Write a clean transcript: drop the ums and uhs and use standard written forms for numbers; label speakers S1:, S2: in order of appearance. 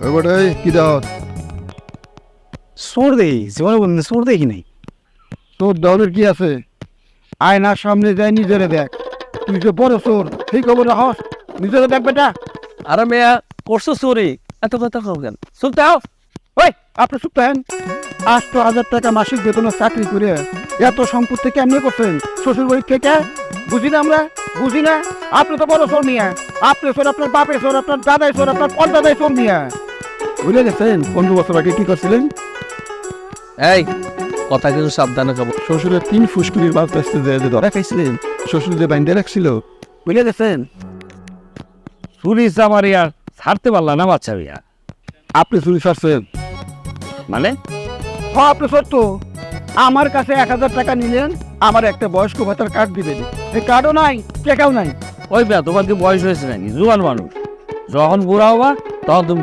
S1: এবারে কি দাও?
S2: সোর দেখি জীবনে বন্ধু সোর দেখি নাই।
S1: তোর দলের কি আছে? আয়নার সামনে যাই নিজেরে দেখ। তুই যে বড় চোর, সেই খবর রাখস। নিজেরে দেখ বেটা।
S3: আরে মেয়া করছো চুরি, এত কথা কও কেন? চুপতে হও।
S1: ওই আপনি চুপ থাকেন। 8,000 টাকা মাসিক বেতনের চাকরি করে এত সম্পত্তি কেমনি করছেন? শ্বশুর বাড়ির থেকে বুঝি না আমরা, বুঝি না। আপনি তো বড় চোর নিয়ে, আপনি চোর, আপনার বাপের চোর, আপনার দাদাই চোর, আপনার পর্দাদাই চোর নিয়ে। বুঝলে গেছেন 15 বছর আগে কি করছিলেন?
S3: এই কথা কিছু সাবধানে কব।
S1: শ্বশুরের 3 ফুসকুড়ির বাপ আসতে যে ধরা খাইছিলেন, শ্বশুর যে বাইন্দে রাখছিল, বুঝলে গেছেন?
S3: চুরি চামারি আর ছাড়তে পারলা না বাচ্চা বিয়া।
S1: আপনি চুরি ছাড়ছেন
S3: মানে
S1: হ্যাঁ, আপনি সত্য। আমার কাছে 1000 টাকা নিলেন, আমার একটা বয়স্ক ভাতার কার্ড দিবেন। এই কার্ডও নাই, টাকাও নাই।
S3: ওই বিয়া তোমার কি বয়স হয়েছে নাকি? জুয়ান মানুষ, যখন বুড়া হবা তখন তুমি